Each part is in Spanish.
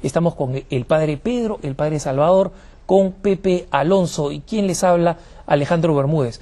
Estamos con el padre Pedro, el padre Salvador, con Pepe Alonso y quien les habla, Alejandro Bermúdez.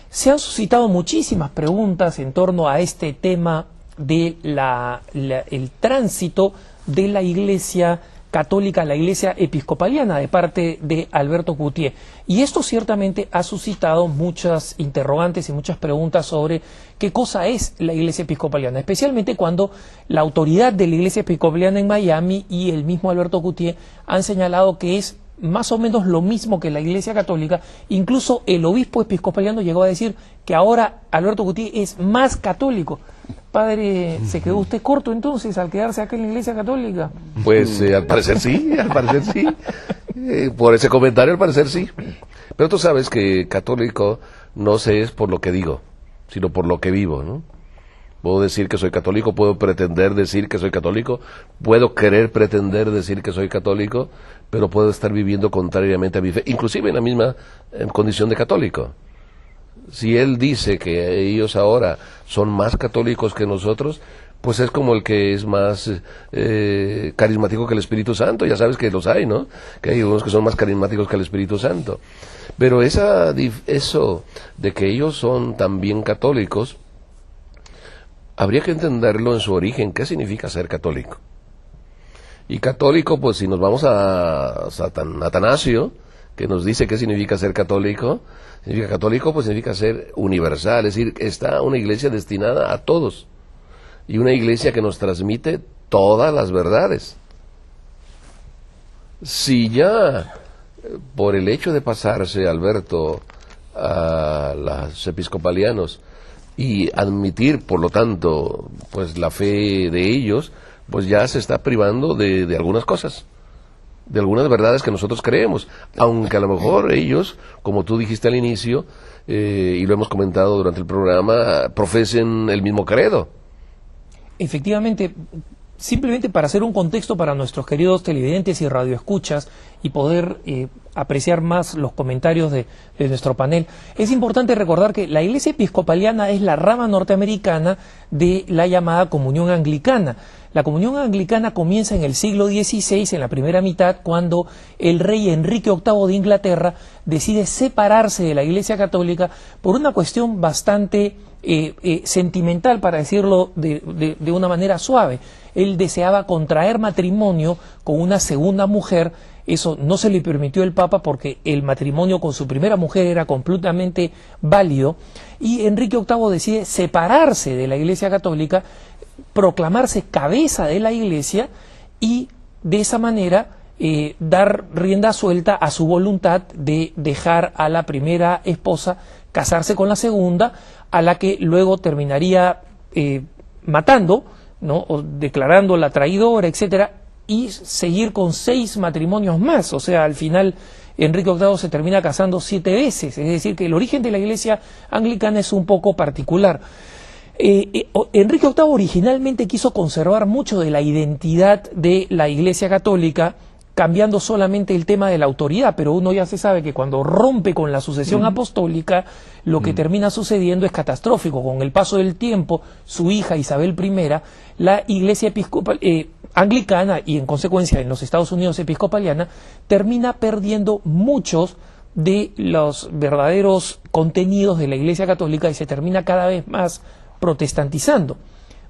Se han suscitado muchísimas preguntas en torno a este tema de el tránsito de la Iglesia Católica a la Iglesia Episcopaliana de parte de Alberto Coutié. Y esto ciertamente ha suscitado muchas interrogantes y muchas preguntas sobre qué cosa es la Iglesia Episcopaliana, especialmente cuando la autoridad de la Iglesia Episcopaliana en Miami y el mismo Alberto Coutié han señalado que es más o menos lo mismo que la Iglesia Católica. Incluso el obispo episcopaliano llegó a decir que ahora Alberto Coutié es más católico. Padre, ¿se quedó usted corto entonces al quedarse acá en la Iglesia Católica? Pues al parecer sí, por ese comentario al parecer sí. Pero tú sabes que católico no se es por lo que digo, sino por lo que vivo, ¿no? Puedo decir que soy católico, puedo pretender decir que soy católico, puedo querer pretender decir que soy católico, pero puedo estar viviendo contrariamente a mi fe, inclusive en la misma condición de católico. Si él dice que ellos ahora son más católicos que nosotros, pues es como el que es más carismático que el Espíritu Santo. Ya sabes que los hay, ¿no? Que hay unos que son más carismáticos que el Espíritu Santo. Pero eso de que ellos son también católicos, habría que entenderlo en su origen. ¿Qué significa ser católico? Y católico, pues si nos vamos a Atanasio, que nos dice qué significa ser católico, significa católico, pues significa ser universal, es decir, está una iglesia destinada a todos, y una iglesia que nos transmite todas las verdades. Si ya, por el hecho de pasarse, Alberto, a los episcopalianos, y admitir, por lo tanto, pues la fe de ellos, pues ya se está privando de algunas cosas, de algunas verdades que nosotros creemos, aunque a lo mejor ellos, como tú dijiste al inicio, y lo hemos comentado durante el programa, profesen el mismo credo. Efectivamente, simplemente para hacer un contexto para nuestros queridos televidentes y radioescuchas y poder apreciar más los comentarios de nuestro panel, es importante recordar que la Iglesia Episcopaliana es la rama norteamericana de la llamada Comunión Anglicana. La Comunión Anglicana comienza en el siglo XVI, en la primera mitad, cuando el rey Enrique VIII de Inglaterra decide separarse de la Iglesia Católica por una cuestión bastante sentimental, para decirlo de una manera suave. Él deseaba contraer matrimonio con una segunda mujer. Eso no se le permitió el Papa porque el matrimonio con su primera mujer era completamente válido, y Enrique VIII decide separarse de la Iglesia Católica, proclamarse cabeza de la Iglesia y de esa manera dar rienda suelta a su voluntad de dejar a la primera esposa casarse con la segunda, a la que luego terminaría matando, ¿no? O declarándola traidora, etcétera, y seguir con 6 matrimonios más. O sea, al final Enrique VIII se termina casando 7 veces. Es decir, que el origen de la Iglesia Anglicana es un poco particular. Enrique VIII originalmente quiso conservar mucho de la identidad de la Iglesia Católica, cambiando solamente el tema de la autoridad, pero uno ya se sabe que cuando rompe con la sucesión apostólica, lo que termina sucediendo es catastrófico. Con el paso del tiempo, su hija Isabel I, la Iglesia Anglicana, y en consecuencia en los Estados Unidos episcopaliana, termina perdiendo muchos de los verdaderos contenidos de la Iglesia Católica y se termina cada vez más protestantizando.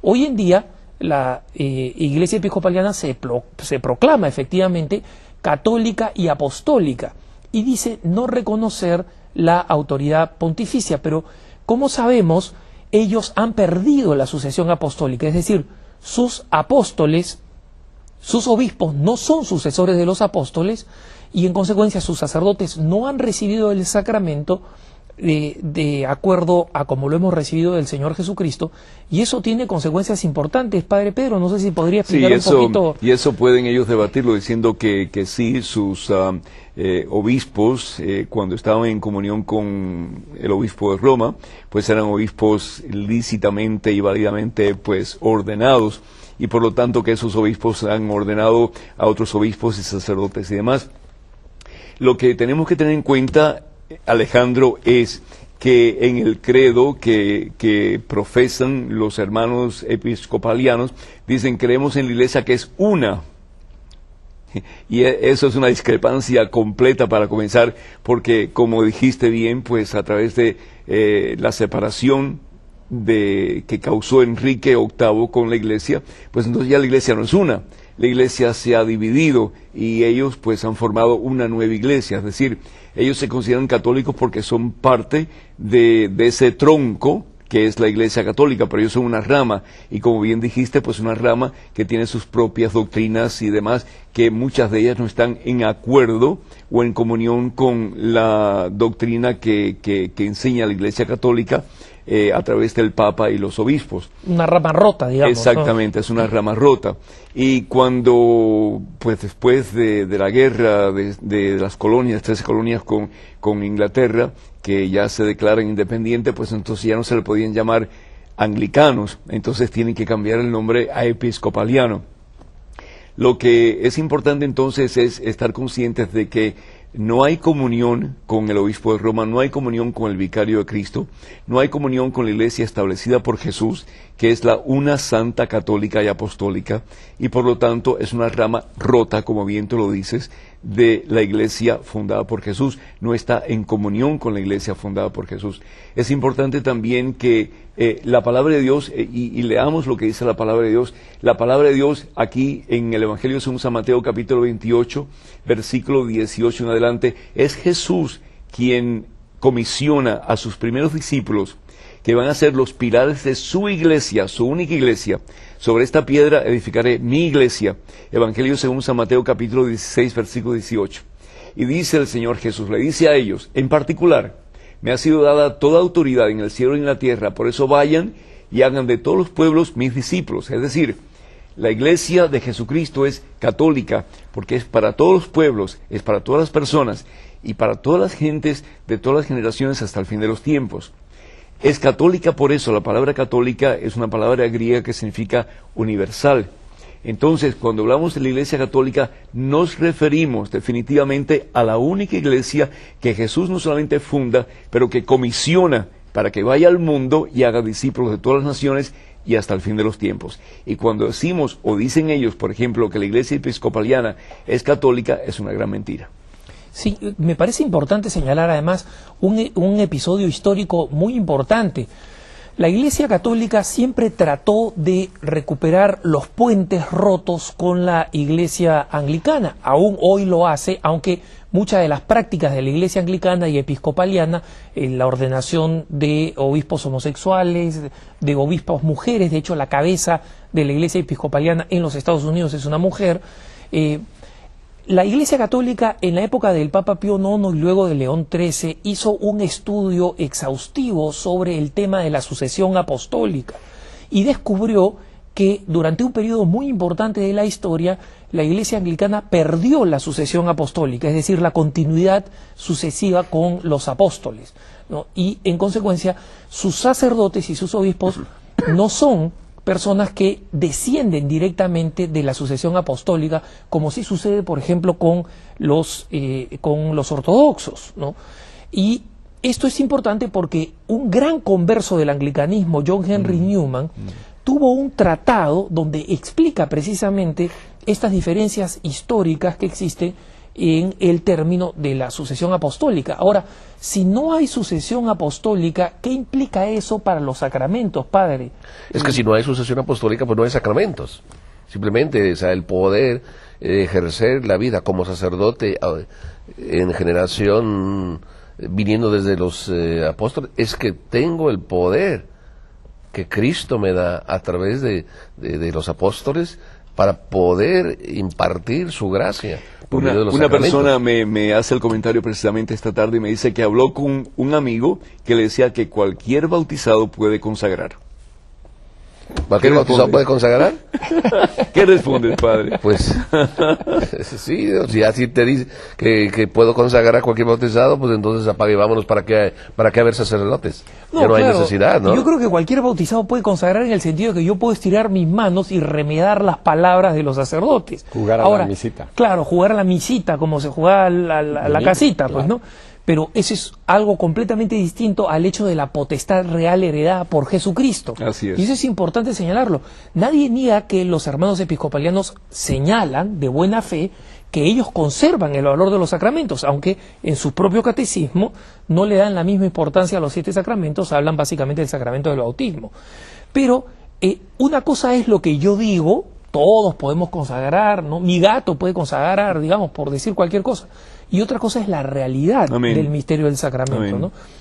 Hoy en día la Iglesia Episcopaliana se proclama efectivamente católica y apostólica y dice no reconocer la autoridad pontificia, pero como sabemos, ellos han perdido la sucesión apostólica, es decir, sus apóstoles, sus obispos no son sucesores de los apóstoles, y en consecuencia sus sacerdotes no han recibido el sacramento de acuerdo a como lo hemos recibido del Señor Jesucristo, y eso tiene consecuencias importantes. Padre Pedro, no sé si podría explicar un poquito. Y eso pueden ellos debatirlo diciendo que sí, sus obispos, cuando estaban en comunión con el obispo de Roma, pues eran obispos lícitamente y válidamente pues ordenados, y por lo tanto que esos obispos han ordenado a otros obispos y sacerdotes y demás. Lo que tenemos que tener en cuenta, Alejandro, es que en el credo que profesan los hermanos episcopalianos, dicen creemos en la Iglesia que es una Y eso es una discrepancia completa para comenzar, porque como dijiste bien, pues a través de la separación que causó Enrique VIII con la iglesia, pues entonces ya la iglesia no es una. La iglesia se ha dividido y ellos pues han formado una nueva iglesia, es decir, ellos se consideran católicos porque son parte de ese tronco que es la Iglesia Católica, pero ellos son una rama, y como bien dijiste, pues una rama que tiene sus propias doctrinas y demás, que muchas de ellas no están en acuerdo o en comunión con la doctrina que enseña la Iglesia Católica a través del Papa y los obispos. Una rama rota, digamos. Exactamente, ¿no? Es una rama rota. Y cuando, pues después de la guerra de las colonias, 13 colonias con Inglaterra, que ya se declaran independientes, pues entonces ya no se le podían llamar anglicanos, entonces tienen que cambiar el nombre a episcopaliano. Lo que es importante entonces es estar conscientes de que no hay comunión con el obispo de Roma, no hay comunión con el vicario de Cristo, no hay comunión con la iglesia establecida por Jesús, que es la una santa católica y apostólica, y por lo tanto es una rama rota, como bien tú lo dices, de la iglesia fundada por Jesús, no está en comunión con la iglesia fundada por Jesús. Es importante también que la palabra de Dios, y leamos lo que dice la palabra de Dios. La palabra de Dios aquí en el Evangelio según San Mateo capítulo 28, versículo 18 en adelante, es Jesús quien comisiona a sus primeros discípulos, que van a ser los pilares de su iglesia, su única iglesia. Sobre esta piedra edificaré mi iglesia. Evangelio según San Mateo capítulo 16, versículo 18. Y dice el Señor Jesús, le dice a ellos, en particular, me ha sido dada toda autoridad en el cielo y en la tierra, por eso vayan y hagan de todos los pueblos mis discípulos. Es decir, la iglesia de Jesucristo es católica, porque es para todos los pueblos, es para todas las personas y para todas las gentes de todas las generaciones hasta el fin de los tiempos. Es católica por eso, la palabra católica es una palabra griega que significa universal. Entonces, cuando hablamos de la Iglesia Católica, nos referimos definitivamente a la única iglesia que Jesús no solamente funda, pero que comisiona para que vaya al mundo y haga discípulos de todas las naciones y hasta el fin de los tiempos. Y cuando decimos, o dicen ellos, por ejemplo, que la Iglesia Episcopaliana es católica, es una gran mentira. Sí, me parece importante señalar además un episodio histórico muy importante. La Iglesia Católica siempre trató de recuperar los puentes rotos con la Iglesia Anglicana. Aún hoy lo hace, aunque muchas de las prácticas de la Iglesia Anglicana y Episcopaliana, la ordenación de obispos homosexuales, de obispos mujeres, de hecho la cabeza de la Iglesia Episcopaliana en los Estados Unidos es una mujer, la Iglesia Católica en la época del Papa Pío IX y luego de León XIII hizo un estudio exhaustivo sobre el tema de la sucesión apostólica y descubrió que durante un periodo muy importante de la historia la Iglesia Anglicana perdió la sucesión apostólica, es decir, la continuidad sucesiva con los apóstoles, ¿no? Y en consecuencia sus sacerdotes y sus obispos no son personas que descienden directamente de la sucesión apostólica, como sí sucede, por ejemplo, con los ortodoxos, ¿no? Y esto es importante porque un gran converso del anglicanismo, John Henry Newman, tuvo un tratado donde explica precisamente estas diferencias históricas que existen en el término de la sucesión apostólica. Ahora, si no hay sucesión apostólica, ¿qué implica eso para los sacramentos, padre? Es que si no hay sucesión apostólica, pues no hay sacramentos. Simplemente, o sea, el poder ejercer la vida como sacerdote en generación viniendo desde los apóstoles, es que tengo el poder que Cristo me da a través de los apóstoles para poder impartir su gracia. Una persona me hace el comentario precisamente esta tarde y me dice que habló con un amigo que le decía que cualquier bautizado puede consagrar. ¿Cualquier bautizado puede consagrar? ¿Qué respondes, padre? Pues, sí, si así te dice que puedo consagrar a cualquier bautizado, pues entonces apague y vámonos, ¿para qué haber sacerdotes? No, ya no claro, hay necesidad, ¿no? Yo creo que cualquier bautizado puede consagrar en el sentido de que yo puedo estirar mis manos y remedar las palabras de los sacerdotes. Jugar a la misita. Claro, jugar a la misita, como se juega a la casita, pues, ¿no? Pero eso es algo completamente distinto al hecho de la potestad real heredada por Jesucristo. Así es. Y eso es importante señalarlo. Nadie niega que los hermanos episcopalianos señalan de buena fe que ellos conservan el valor de los sacramentos, aunque en su propio catecismo no le dan la misma importancia a los 7 sacramentos, hablan básicamente del sacramento del bautismo. Pero una cosa es lo que yo digo, todos podemos consagrar, ¿no? Mi gato puede consagrar, digamos, por decir cualquier cosa, y otra cosa es la realidad Amén. del misterio del sacramento, Amén. ¿no?